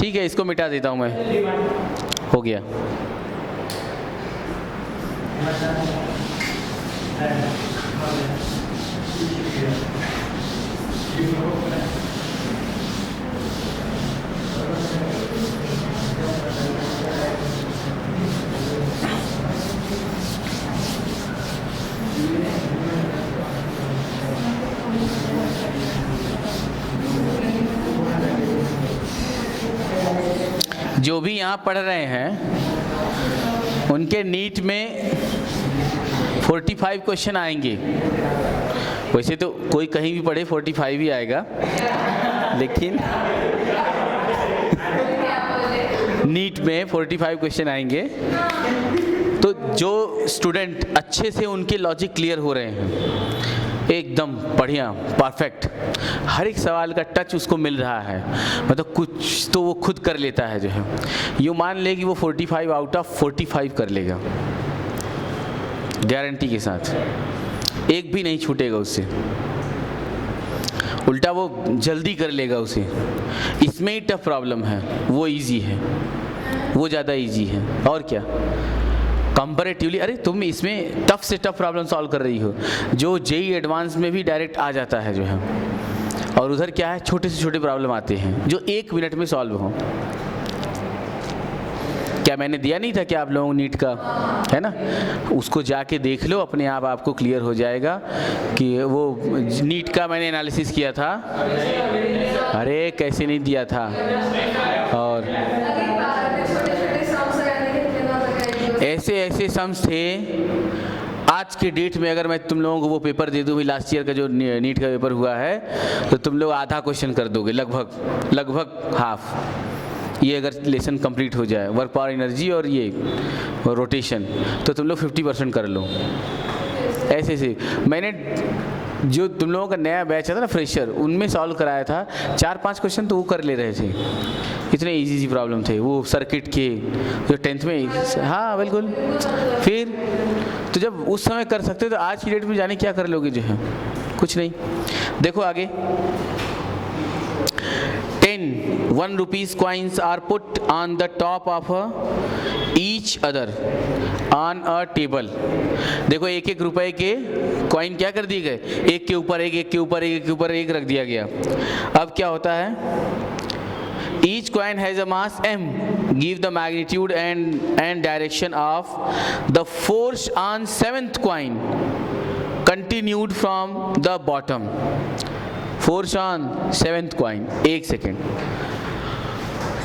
ठीक है, इसको मिटा देता हूँ मैं, हो गया। जो भी यहाँ पढ़ रहे हैं उनके नीट में 45 क्वेश्चन आएंगे। वैसे तो कोई कहीं भी पढ़े 45 ही आएगा, लेकिन नीट में 45 क्वेश्चन आएंगे। तो जो स्टूडेंट अच्छे से उनके लॉजिक क्लियर हो रहे हैं, एकदम बढ़िया परफेक्ट, हर एक सवाल का टच उसको मिल रहा है, मतलब कुछ तो वो खुद कर लेता है जो है, यूँ मान ले कि वो 45 आउट ऑफ 45 कर लेगा गारंटी के साथ, एक भी नहीं छूटेगा उससे, उल्टा वो जल्दी कर लेगा उसे। इसमें ही टफ प्रॉब्लम है, वो इजी है, वो ज़्यादा इजी है। और क्या कंपैरेटिवली, अरे तुम इसमें टफ से टफ प्रॉब्लम सॉल्व कर रही हो, जो जेईई एडवांस में भी डायरेक्ट आ जाता है जो है, और उधर क्या है, छोटे से छोटे प्रॉब्लम आते हैं जो 1 मिनट में सॉल्व हो। क्या मैंने दिया नहीं था कि आप लोगों नीट का है ना, उसको जाके देख लो, अपने आप आपको क्लियर हो जाएगा कि वो नीट का मैंने एनालिसिस किया था। अरे कैसे नहीं दिया था। और ऐसे ऐसे सम्स थे, आज के डेट में अगर मैं तुम लोगों को वो पेपर दे दूँ, लास्ट ईयर का जो नीट का पेपर हुआ है, तो तुम लोग आधा क्वेश्चन कर दोगे, लगभग हाफ। ये अगर लेसन कंप्लीट हो जाए, वर्क पावर एनर्जी और ये रोटेशन, तो तुम लोग 50% कर लो। ऐसे ऐसे मैंने जो तुम लोगों का नया बैच था ना फ्रेशर, उनमें सॉल्व कराया था, 4-5 क्वेश्चन तो वो कर ले रहे थे, इतने इजी प्रॉब्लम थे वो सर्किट के जो 10th में। हाँ बिल्कुल, फिर तो जब उस समय कर सकते तो आज की डेट में जाने क्या कर लोगे जो है, कुछ नहीं। देखो आगे, 10 1 rupees coins are put on the top of each other on a table। देखो 1-1 रुपए के कॉइन क्या कर दिए गए, एक के ऊपर एक, एक के ऊपर एक, एक के ऊपर एक रख दिया गया। अब क्या होता है, each coin has a mass m, give the magnitude and direction of the force on 7th coin continued from the bottom। Force on 7th coin, 1 second,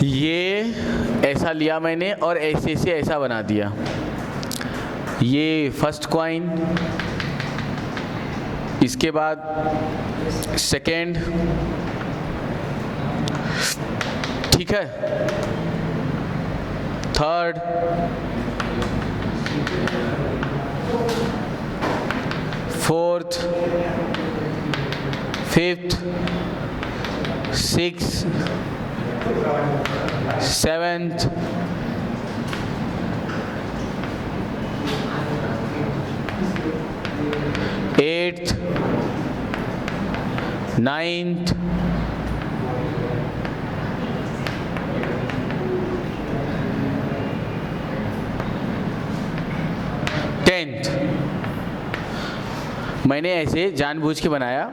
ये ऐसा लिया मैंने और ऐसे से ऐसा बना दिया। ये फर्स्ट कॉइन, इसके बाद सेकेंड, ठीक है, third, fourth, 5th, 6th, 7th, 8th, 9th, 10th। मैंने ऐसे जानबूझ के बनाया,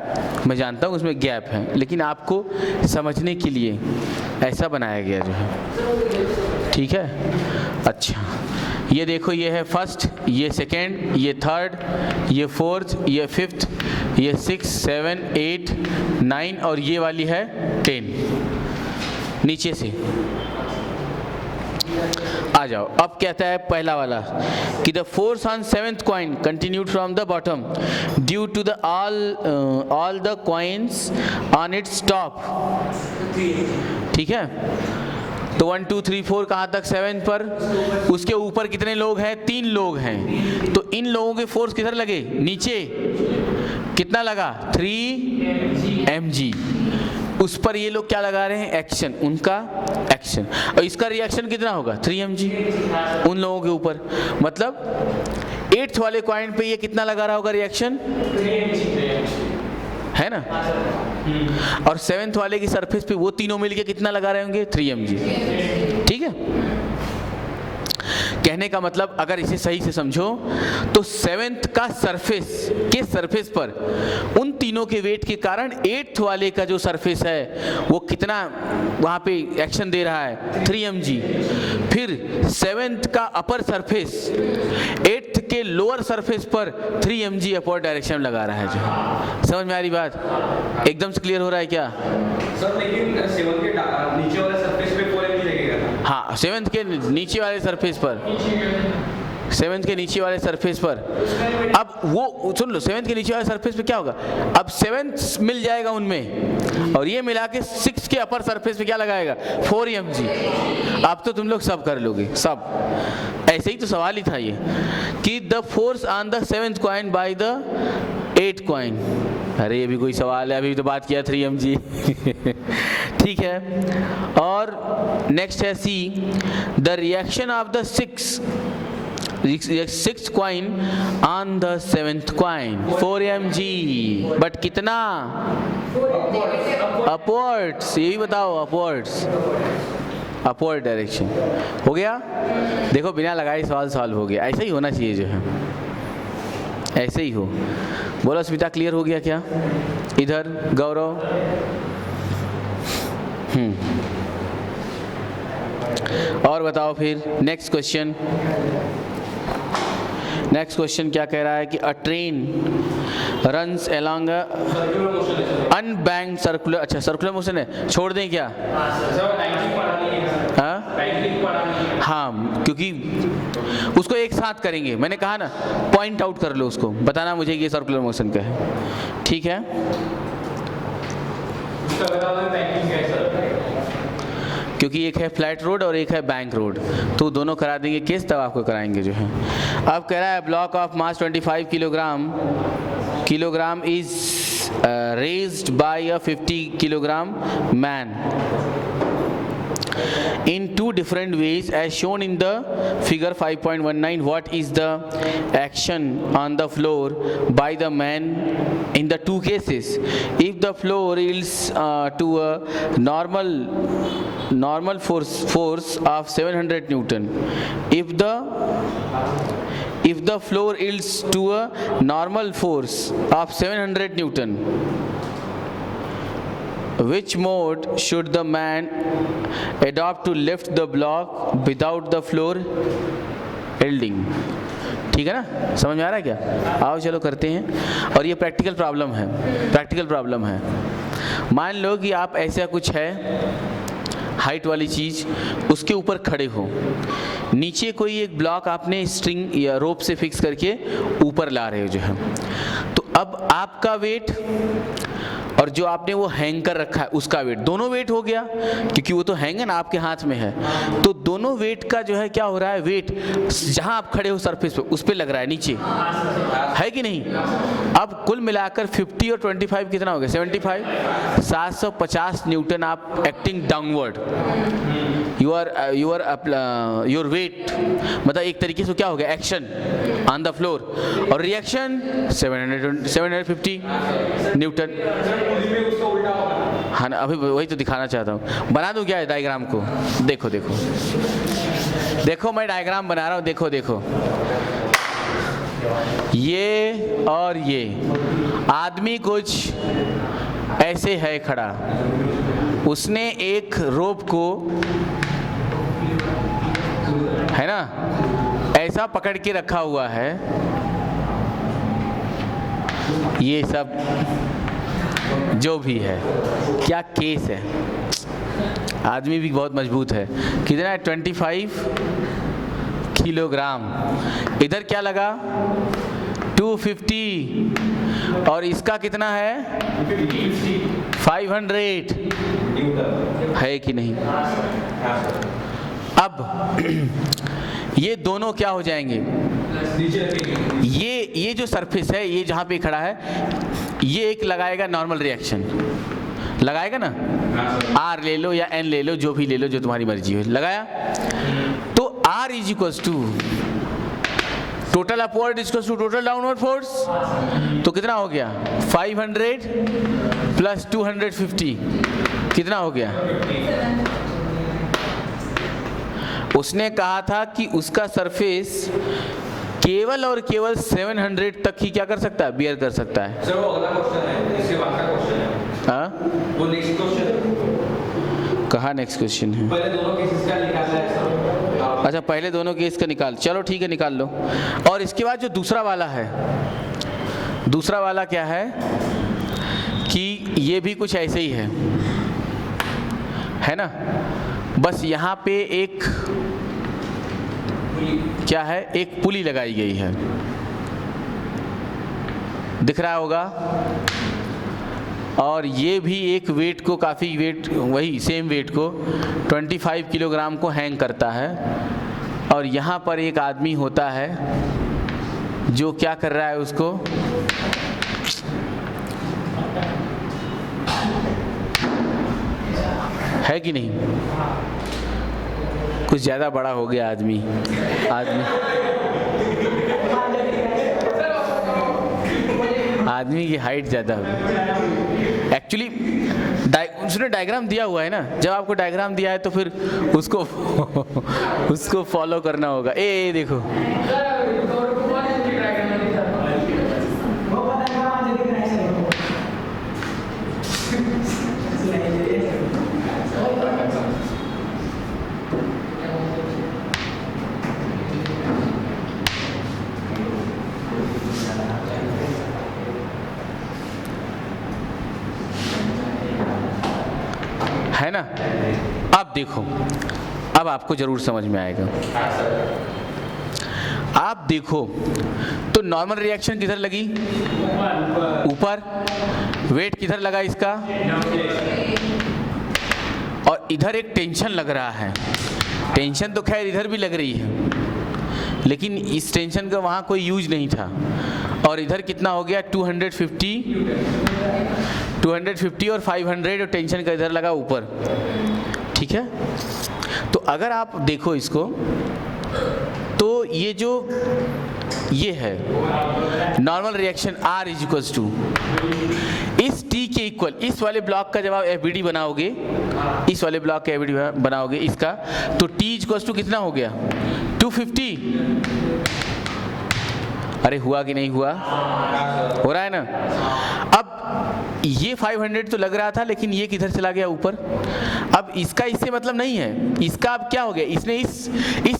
मैं जानता हूँ उसमें गैप है, लेकिन आपको समझने के लिए ऐसा बनाया गया जो है, ठीक है। अच्छा, ये देखो, ये है फर्स्ट, ये सेकेंड, ये थर्ड, ये फोर्थ, ये फिफ्थ, ये 6, 7, 8, 9 और ये वाली है 10। नीचे से आ जाओ। अब कहता है पहला वाला कि the force on 7th coin continued from the bottom due to the all the coins on its top. ठीक है, तो 1 2 3 4 कहाँ तक, 7 पर। उसके ऊपर कितने लोग हैं, 3 लोग हैं, तो इन लोगों के फोर्स किधर लगे, नीचे। कितना लगा, 3 mg। उस पर ये लोग क्या लगा रहे हैं, एक्शन, उनका एक्शन, और इसका रिएक्शन कितना होगा, 3 mg उन लोगों के ऊपर। मतलब 8th वाले कॉइन पे ये कितना लगा रहा होगा रिएक्शन, है ना। और 7th वाले की सरफेस पे वो तीनों मिलके कितना लगा रहे होंगे, 3 mg। ठीक है, कहने का मतलब अगर इसे सही से समझो तो 7th का सरफेस पर उन तीनों के वेट के कारण 8th वाले का जो सरफेस है वो कितना वहां पे एक्शन दे रहा है, 3 mg। फिर 7th का अपर सरफेस 8th के लोअर सरफेस पर 3 mg अपवर्ड डायरेक्शन लगा रहा है। जो समझ में आ रही बात, एकदम से क्लियर हो रहा है क्या सर? लेकिन 7 के नीचे वाले सरफेस पे 4 mg लगेगा। हाँ, 7th के नीचे वाले सरफेस पर, 7th के नीचे वाले सरफेस पर। अब वो सुन लो, 7th के नीचे वाले सरफेस पे क्या होगा, अब 7th मिल जाएगा उनमें और ये मिला के 6 के अपर सरफेस पे क्या लगाएगा, 4 mg। अब तो तुम लोग सब कर लोगे, सब। ऐसे ही तो सवाल ही था ये कि the force on the 7th coin by the 8th coin. अरे ये भी कोई सवाल है, अभी तो बात किया 3 mg। ठीक है, और नेक्स्ट है C, the reaction of the 6th coin on the 7th coin 4 mg, but कितना, अपवर्ड्स। यही बताओ, अपवर्ड्स, अपवर्ड डायरेक्शन। हो गया, देखो बिना लगाए सवाल सॉल्व हो गया। ऐसा ही होना चाहिए जो है, ऐसे ही हो। बोलो स्मिता, क्लियर हो गया क्या? इधर गौरव, और बताओ फिर नेक्स्ट क्वेश्चन। नेक्स्ट क्वेश्चन क्या कह रहा है कि अ train runs along unbanked circular, अच्छा सर्कुलर मोशन है, छोड़ दें क्या? हाँ, क्योंकि उसको एक साथ करेंगे, मैंने कहा ना, पॉइंट आउट कर लो उसको, बताना मुझे ये सर्कुलर मोशन का है। ठीक है, क्योंकि एक है फ्लैट रोड और एक है बैंक रोड, तो दोनों करा देंगे केस, तब आपको कराएंगे जो है। अब कह रहा है block of mass 25 kilogram is raised bye a 50 kilogram man in 2 different ways as shown in the figure 5.19. What is the action on the floor by the man in the two cases? If the floor yields to a normal force of 700 Newton, if the floor yields to a normal force of 700 Newton, which mode should the man adopt to lift the block without the floor yielding? ठीक है ना, समझ में आ रहा है क्या? आओ चलो करते हैं। और ये प्रैक्टिकल प्रॉब्लम है। मान लो कि आप ऐसा कुछ है, हाइट वाली चीज़, उसके ऊपर खड़े हो, नीचे कोई एक ब्लॉक आपने स्ट्रिंग या रोप से फिक्स करके ऊपर ला रहे हो जो है, तो अब आपका वेट और जो आपने वो हैंग कर रखा है उसका वेट, दोनों वेट हो गया, क्योंकि वो तो हैंग है ना, आपके हाथ में है, तो दोनों वेट का जो है क्या हो रहा है, वेट जहां आप खड़े हो सरफेस पे उस पे लग रहा है, नीचे है कि नहीं। अब कुल मिलाकर 50 और 25 कितना हो गया, 75, 750 न्यूटन आप एक्टिंग डाउनवर्ड, योर वेट, मतलब एक तरीके से क्या हो गया, एक्शन ऑन द फ्लोर, और रिएक्शन 750 न्यूटन। हाँ ना, अभी वही तो दिखाना चाहता हूँ, बना दूँ क्या है डायग्राम को? देखो मैं डायग्राम बना रहा हूँ, देखो ये और ये आदमी कुछ ऐसे है खड़ा, उसने एक रोप को, है ना, ऐसा पकड़ के रखा हुआ है। ये सब जो भी है, क्या केस है, आदमी भी बहुत मजबूत है, कितना है, 25 किलोग्राम, इधर क्या लगा 250, और इसका कितना है 500, है कि नहीं। अब ये दोनों क्या हो जाएंगे, ये जो सरफेस है, ये जहाँ पे खड़ा है, ये एक लगाएगा नॉर्मल रिएक्शन, लगाएगा ना, आर ले लो या एन ले लो, जो भी ले लो, जो तुम्हारी मर्जी हो, लगाया, तो R is equals to total upward equals to total downward force. तो कितना हो गया 500 प्लस 250 कितना हो गया। उसने कहा था कि उसका सरफेस केवल और केवल 700 तक ही क्या कर सकता है, बियर कर सकता है। सर वो अगला क्वेश्चन है, इसके बाद का क्वेश्चन है। हाँ वो नेक्स्ट क्वेश्चन है। कहाँ नेक्स्ट क्वेश्चन है? पहले दोनों केसेस का निकालना है सर। अच्छा पहले दोनों केस का निकाल, चलो ठीक है निकाल लो। और इसके बाद जो दूसरा वाला है, दूसरा वाला क्या है कि ये भी कुछ ऐसे ही है ना। बस यहाँ पे एक क्या है, एक पुली लगाई गई है, दिख रहा होगा। और ये भी एक वेट को, काफ़ी वेट, वही सेम वेट को 25 किलोग्राम को हैंग करता है। और यहाँ पर एक आदमी होता है जो क्या कर रहा है, उसको है कि नहीं, कुछ ज़्यादा बड़ा हो गया आदमी की हाइट ज़्यादा हो गई। एक्चुअली उसने डायग्राम दिया हुआ है ना, जब आपको डायग्राम दिया है तो फिर उसको फॉलो करना होगा। ए देखो है ना। अब देखो, अब आपको जरूर समझ में आएगा। आप देखो तो नॉर्मल रिएक्शन किधर लगी, ऊपर। वेट किधर लगा इसका, और इधर एक टेंशन लग रहा है। टेंशन तो खैर इधर भी लग रही है, लेकिन इस टेंशन का वहाँ कोई यूज नहीं था। और इधर कितना हो गया 250 और 500, और टेंशन का इधर लगा ऊपर, ठीक है। तो अगर आप देखो इसको, तो ये है normal reaction R is equals to इस T के इक्वल, इस वाले ब्लॉक का जब आप FBD बनाओगे, इस वाले ब्लॉक का FBD बनाओगे इसका, तो T इज इक्वल्स टू कितना हो गया 250। अरे हुआ कि नहीं हुआ, हो रहा है ना। अब ये 500 तो लग रहा था, लेकिन ये किधर चला गया ऊपर। अब इसका इससे मतलब नहीं है, इसका अब क्या हो गया, इसने इस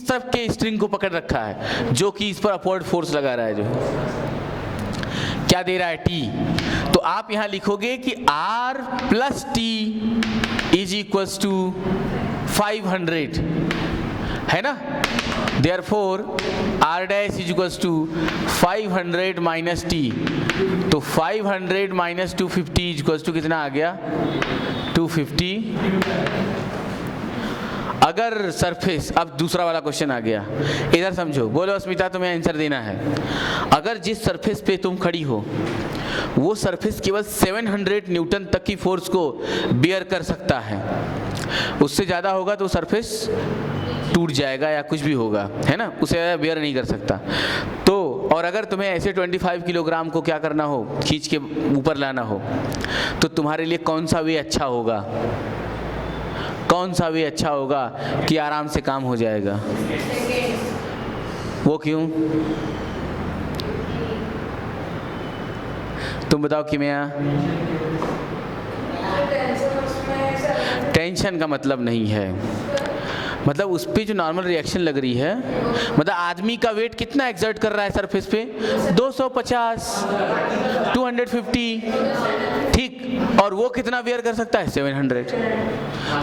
तरफ के स्ट्रिंग को पकड़ रखा है, जो कि इस पर अपवर्ड फोर्स लगा रहा है, जो क्या दे रहा है T। तो आप यहां लिखोगे कि R plus T is equals to 500, है ना। Therefore R dash is equals to 500 minus T। तो 500 minus 250 is equals to कितना आ गया 250। अगर सरफेस, अब दूसरा वाला क्वेश्चन आ गया, इधर समझो, बोलो अस्मिता तुम्हें आंसर देना है। अगर जिस सरफेस पे तुम खड़ी हो वो सरफेस केवल 700 न्यूटन तक की फोर्स को बियर कर सकता है, उससे ज़्यादा होगा तो सरफेस टूट जाएगा या कुछ भी होगा, है ना, उसे बियर नहीं कर सकता। तो और अगर तुम्हें ऐसे 25 किलोग्राम को क्या करना हो, खींच के ऊपर लाना हो, तो तुम्हारे लिए कौन सा वे अच्छा होगा, कौन सा वे अच्छा होगा कि आराम से काम हो जाएगा। वो क्यों, तुम बताओ किमिया। टेंशन का मतलब नहीं है, मतलब उस पे जो नॉर्मल रिएक्शन लग रही है, मतलब आदमी का वेट कितना एक्सर्ट कर रहा है सरफेस पे 250 250, ठीक, और वो कितना वेयर कर सकता है 700।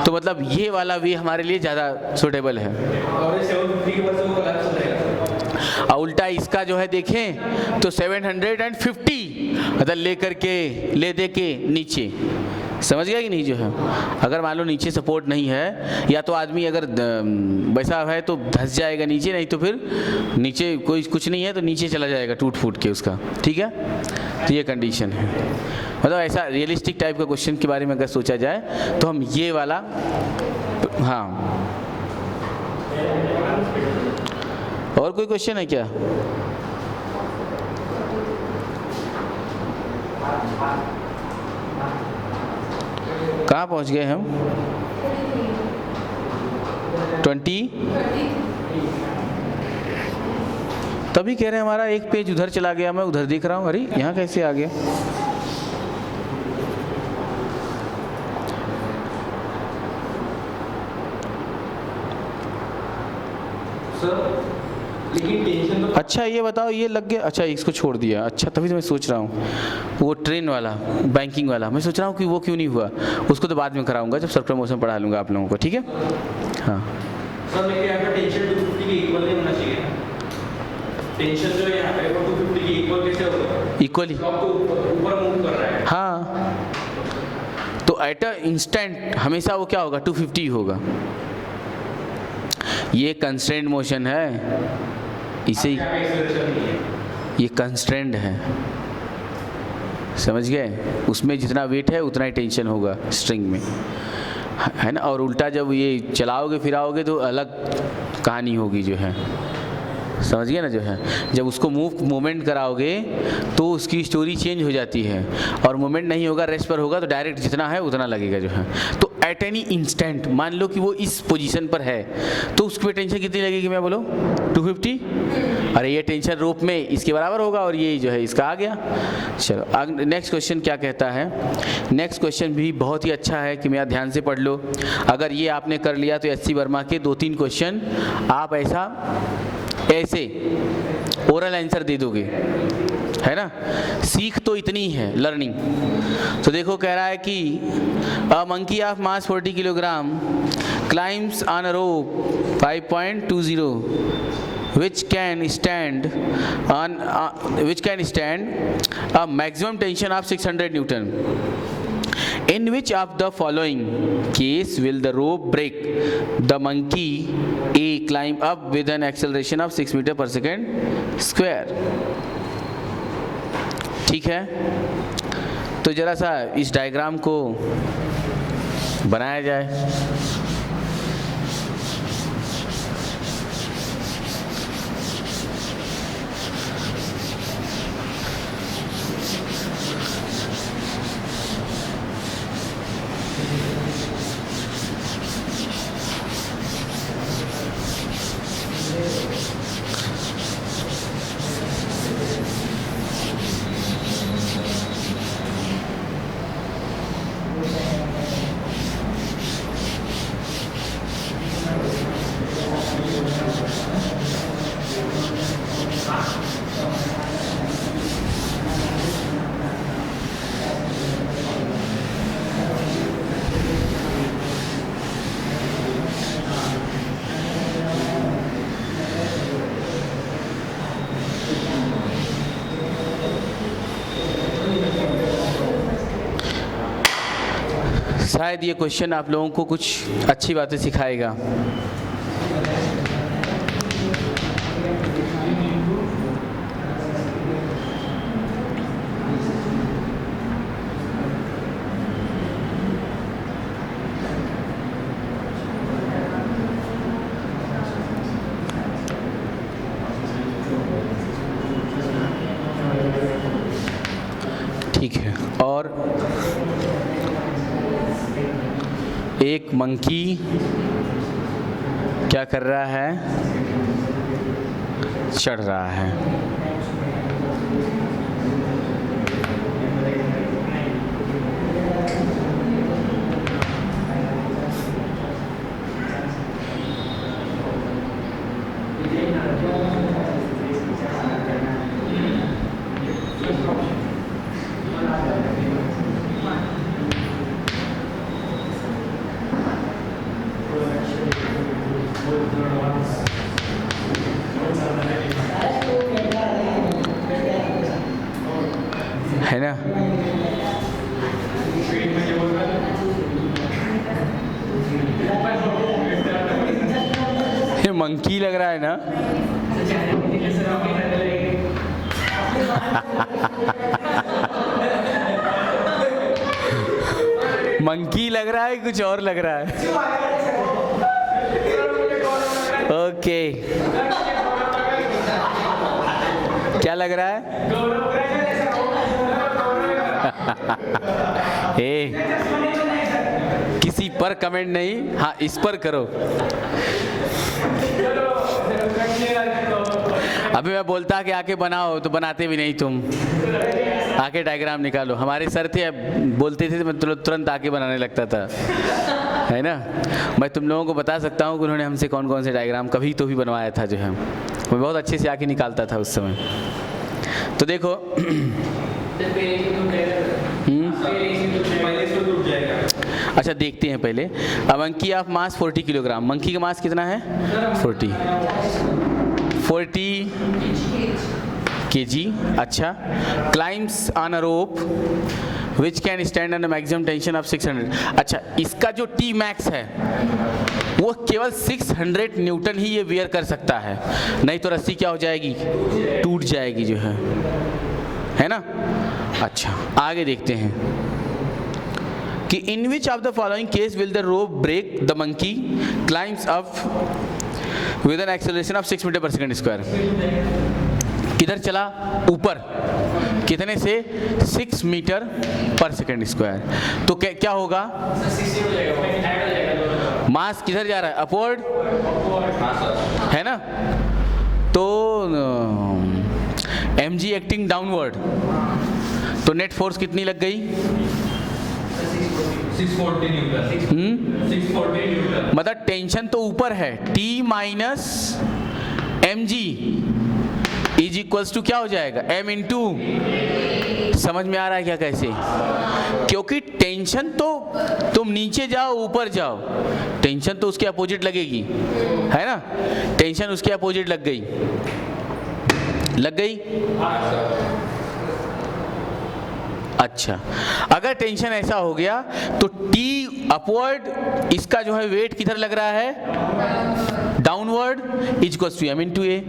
तो मतलब ये वाला वे हमारे लिए ज़्यादा सूटेबल है। और उल्टा इसका जो है देखें तो 750 मतलब ले दे के नीचे, समझ गया कि नहीं। जो है अगर मान लो नीचे सपोर्ट नहीं है, या तो आदमी अगर वैसा है तो धंस जाएगा नीचे, नहीं तो फिर नीचे कोई कुछ नहीं है तो नीचे चला जाएगा टूट फूट के उसका, ठीक है। तो ये कंडीशन है, मतलब ऐसा रियलिस्टिक टाइप का क्वेश्चन के बारे में अगर सोचा जाए तो हम ये वाला, हाँ। और कोई क्वेश्चन है क्या? कहाँ पहुँच गए हम? 20। तभी कह रहे हैं हमारा एक पेज उधर चला गया, मैं उधर देख रहा हूँ, अरे यहाँ कैसे आ गया? सर लेकिन टेंशन तो अच्छा ये बताओ, ये लग गया, अच्छा इसको छोड़ दिया, अच्छा तभी तो मैं सोच रहा हूँ वो ट्रेन वाला, बैंकिंग वाला, मैं सोच रहा हूँ कि वो क्यों नहीं हुआ, उसको तो बाद में कराऊंगा जब सर्कुलर मोशन पढ़ा लूँगा आप लोगों को, ठीक है? हाँ सर लेकिन यहाँ पे टेंशन 250 के इक्वल नहीं होना चाहिए। टेंशन जो है यहाँ पे वो 250 के इक्वल कैसे होगा? इक्वली, आपको ऊपर मूव कर रहा है। हाँ तो एट अ इंस्टेंट हमेशा वो क्या होगा? 250 होगा। ये कंस्ट्रेंट मोशन है, इसे यहाँ पे एक्सेलरेशन नहीं है। ये कंस्ट्रेंट है, समझ गए? उसमें जितना वेट है उतना ही टेंशन होगा स्ट्रिंग में, है ना? और उल्टा जब ये चलाओगे फिराओगे तो अलग कहानी होगी जो है, समझ गए ना? जो है जब उसको मूवमेंट कराओगे तो उसकी स्टोरी चेंज हो जाती है, और मूवमेंट नहीं होगा, रेस्ट पर होगा तो डायरेक्ट जितना है उतना लगेगा जो है। तो एट एनी इंस्टेंट मान लो कि वो इस पोजीशन पर है तो उसकी टेंशन कितनी लगेगी? मैं बोलो 250। अरे ये टेंशन रोप में इसके बराबर होगा, और ये जो है इसका आ गया। चलो नेक्स्ट क्वेश्चन क्या कहता है? नेक्स्ट क्वेश्चन भी बहुत ही अच्छा है कि मेरा ध्यान से पढ़ लो। अगर ये आपने कर लिया तो एससी वर्मा के 2-3 क्वेश्चन आप ऐसे ओरल आंसर दे दोगे, है ना? सीख तो इतनी है लर्निंग। तो देखो कह रहा है कि a monkey of mass 40 kilogram climbs on a rope 5.20 which can stand a maximum tension of 600 Newton. In which of the following case will the rope break? The monkey A climb up with an acceleration of 6 meter per second square. ठीक है, तो जरा सा इस diagram को बनाया जाए। शायद ये क्वेश्चन आप लोगों को कुछ अच्छी बातें सिखाएगा। ठीक है, और एक मंकी क्या कर रहा है? चढ़ रहा है। है ना? ये मंकी लग रहा है ना? मंकी लग रहा है, कुछ और लग रहा है? ओके, क्या लग रहा है? किसी पर कमेंट नहीं, हाँ इस पर करो। अभी मैं बोलता कि आके बनाओ तो बनाते भी नहीं तुम, आके डायग्राम निकालो। हमारे सर थे, बोलते थे तो मैं तुरंत आके बनाने लगता था, है ना। मैं तुम लोगों को बता सकता हूँ कि उन्होंने हमसे कौन कौन से डायग्राम कभी तो भी बनवाया था, जो है मैं बहुत अच्छे से आके निकालता था उस समय। तो देखो अच्छा देखते हैं पहले। अब monkey of mass 40 kilogram. Monkey का मास कितना है? 40 kg। अच्छा, climbs on a rope which can stand under maximum tension of 600। अच्छा, इसका जो टी मैक्स है वो केवल 600 न्यूटन ही ये वियर कर सकता है, नहीं तो रस्सी क्या हो जाएगी? टूट जाएगी, जो है ना। अच्छा आगे देखते हैं कि in which of the following case will the rope break the monkey climbs up with an acceleration of 6 metre per second square. किधर चला? ऊपर। कितने से? 6 मीटर पर सेकंड स्क्वायर। तो क्या होगा? मास किधर जा रहा है? अपवर्ड, है ना। तो mg एक्टिंग डाउनवर्ड, तो नेट फोर्स कितनी लग गई? 640 न्यूटन। मतलब टेंशन तो ऊपर है, T minus mg is equals to क्या हो जाएगा? m इंटू, समझ में आ रहा है क्या कैसे? क्योंकि टेंशन तो तुम नीचे जाओ ऊपर जाओ, टेंशन तो उसके अपोजिट लगेगी, है ना। टेंशन उसके अपोजिट लग गई। अच्छा, अगर टेंशन ऐसा हो गया तो T अपवर्ड, इसका जो है वेट किधर लग रहा है? Downward, is equals to m into a.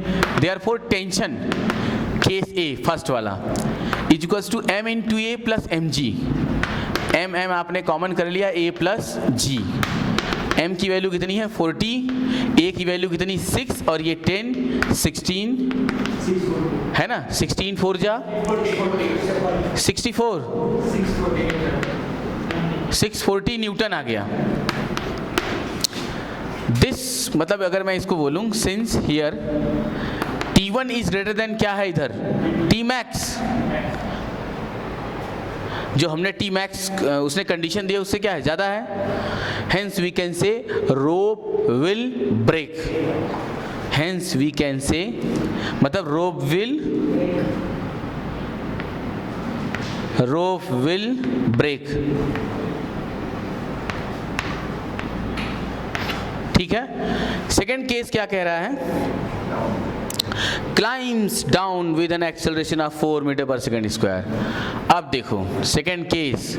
Therefore tension case A first वाला is equals to m into a plus m g. m आपने कॉमन कर लिया, a प्लस जी। m की वैल्यू कितनी है? 40, a की वैल्यू कितनी? 6, और ये 10, 16 है ना। 16 4 जा 64, 640 न्यूटन आ गया। दिस मतलब अगर मैं इसको बोलूं, since here T1 is greater than क्या है इधर? T max. जो हमने T मैक्स उसने कंडीशन दिया उससे क्या है? ज़्यादा है। Hence we can say rope will break. Hence we can say मतलब रोप विल ब्रेक। ठीक है। सेकेंड केस क्या कह रहा है? Climbs down with an acceleration of 4 metre per second square. अब देखो second case,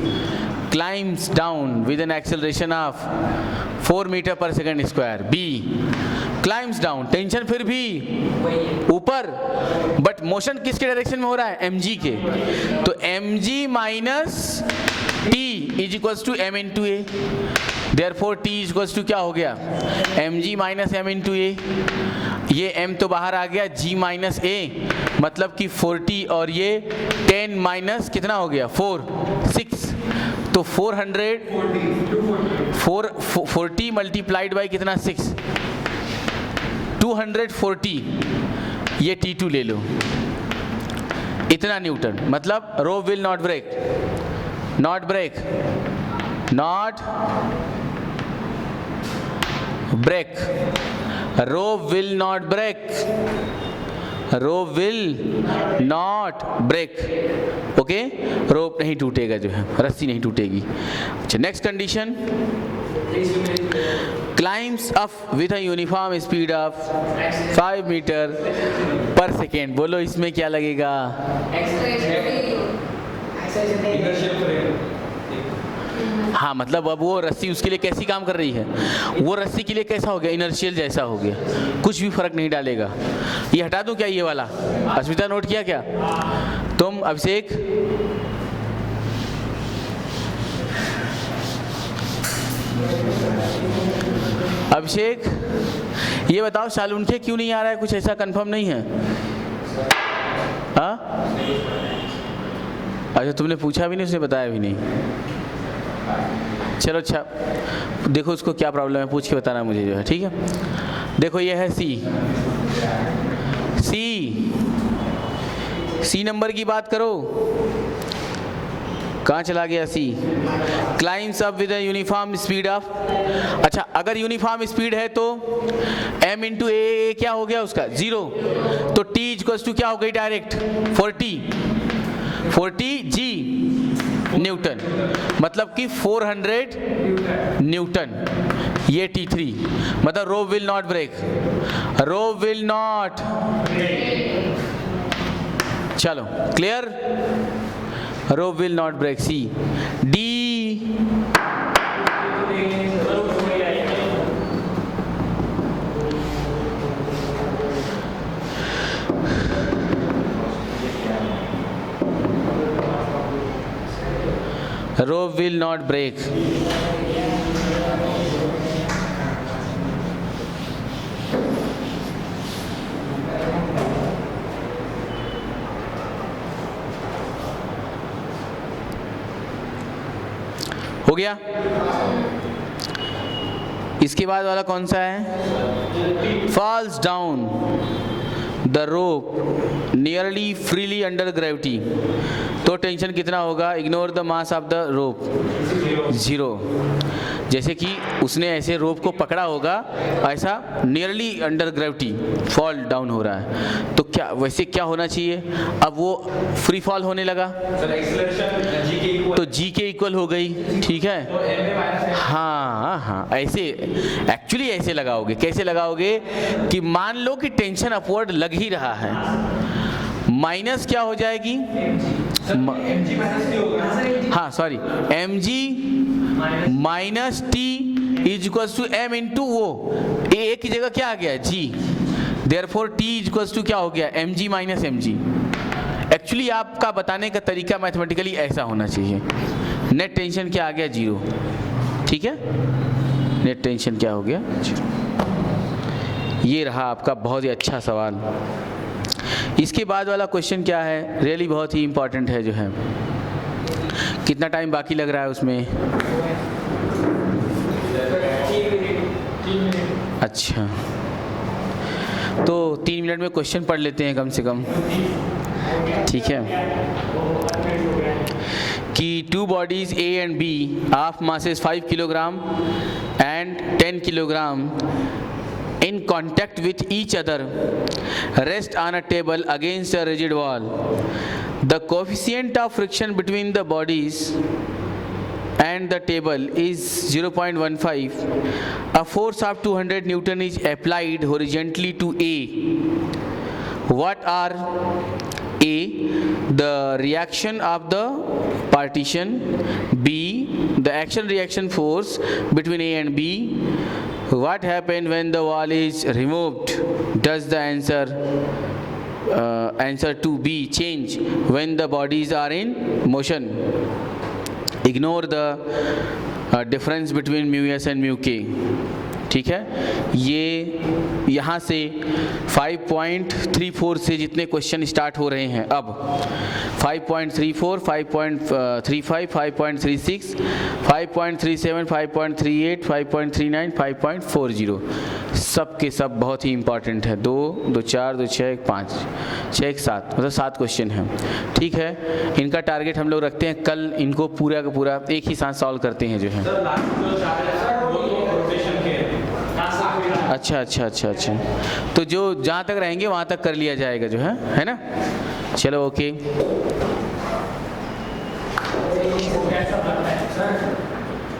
climbs down with an acceleration of 4 metre per second square. B, climbs down, tension फिर भी ऊपर, बट मोशन किसके डायरेक्शन में हो रहा है? mg के। तो mg minus t is equals to m into a. Therefore t is equals to क्या हो गया? mg minus m into a. ये m तो बाहर आ गया, g माइनस a, मतलब कि 40, और ये 10 माइनस कितना हो गया? 4, 6, तो 40 मल्टीप्लाइड बाई कितना? 6, 240। ये T2 ले लो, इतना न्यूटन। मतलब rope will not break, not break, not break, rope will not break, rope will not break. Okay, rope नहीं टूटेगा, जो है रस्सी नहीं टूटेगी। अच्छा, next condition, climbs up with a uniform speed of 5 metre per second. बोलो इसमें क्या लगेगा? हाँ, मतलब अब वो रस्सी उसके लिए कैसी काम कर रही है? वो रस्सी के लिए कैसा हो गया? इनर्शियल जैसा हो गया, कुछ भी फर्क नहीं डालेगा। ये हटा दूं क्या? ये वाला अस्मिता नोट किया क्या तुम? अभिषेक, अभिषेक ये बताओ शालूनखे क्यों नहीं आ रहा है? कुछ ऐसा कंफर्म नहीं है? हाँ, अच्छा तुमने पूछा भी नहीं, उसने बताया भी नहीं। चलो अच्छा, देखो उसको क्या प्रॉब्लम है पूछ के बताना मुझे जो है, ठीक है। देखो ये है सी नंबर की बात करो, कहाँ चला गया C? Climbs up with uniform speed of, अच्छा अगर यूनिफॉर्म स्पीड है तो m इंटू ए क्या हो गया उसका 0, तो t इक्वल्स टू क्या हो गई डायरेक्ट 40 जी न्यूटन, मतलब कि 400 न्यूटन, ये T3, मतलब rope will not break, rope will not, चलो clear, rope will not break. C D rope will not break। हो गया। इसके बाद वाला कौन सा है? falls down the rope nearly freely under gravity, तो टेंशन कितना होगा? Ignore the mass of the rope, 0। जैसे कि उसने ऐसे रोप को पकड़ा होगा, ऐसा nearly under gravity fall down हो रहा है, तो क्या वैसे क्या होना चाहिए? अब वो फ्री फॉल होने लगा तो जी के इक्वल हो गई, ठीक है। हाँ, ऐसे एक्चुअली ऐसे लगाओगे। कैसे लगाओगे कि मान लो कि टेंशन अपवर्ड लग ही रहा है, माइनस क्या हो जाएगी? हाँ sorry, m g minus T is equal to m into वो ए की जगह क्या आ गया? G, therefore T is equal to क्या हो गया? M g minus m g. Actually आपका बताने का तरीका मैथमेटिकली ऐसा होना चाहिए। नेट टेंशन क्या आ गया? 0, ठीक है। नेट टेंशन क्या हो गया? 0। ये रहा आपका बहुत ही अच्छा सवाल। इसके बाद वाला क्वेश्चन क्या है? रियली बहुत ही इंपॉर्टेंट है जो है। कितना टाइम बाकी लग रहा है उसमें? अच्छा, तो 3 मिनट में क्वेश्चन पढ़ लेते हैं कम से कम, ठीक है। कि 2 bodies A and B of masses 5 kilogram and 10 kilogram in contact with each other rest on a table against a rigid wall. The coefficient of friction between the bodies and the table is 0.15. A force of 200 Newton is applied horizontally to A. What are A, the reaction of the partition, B, the action reaction force between A and B, what happened when the wall is removed, does the answer to B change when the bodies are in motion, ignore the difference between mu s and mu k, ठीक है। ये यहाँ से 5.34 से जितने question start हो रहे हैं, अब 5.34, 5.35, 5.36, 5.37, 5.38, 5.39, 5.40 सब के सब बहुत ही इंपॉर्टेंट है। 2, 2, 4, 2, 6, 5, 6, 7, मतलब 7 क्वेश्चन हैं, ठीक है। इनका टारगेट हम लोग रखते हैं कल इनको पूरा का पूरा एक ही साथ सॉल्व करते हैं जो है। अच्छा, तो जो जहाँ तक रहेंगे वहाँ तक कर लिया जाएगा जो है ना। चलो ओके।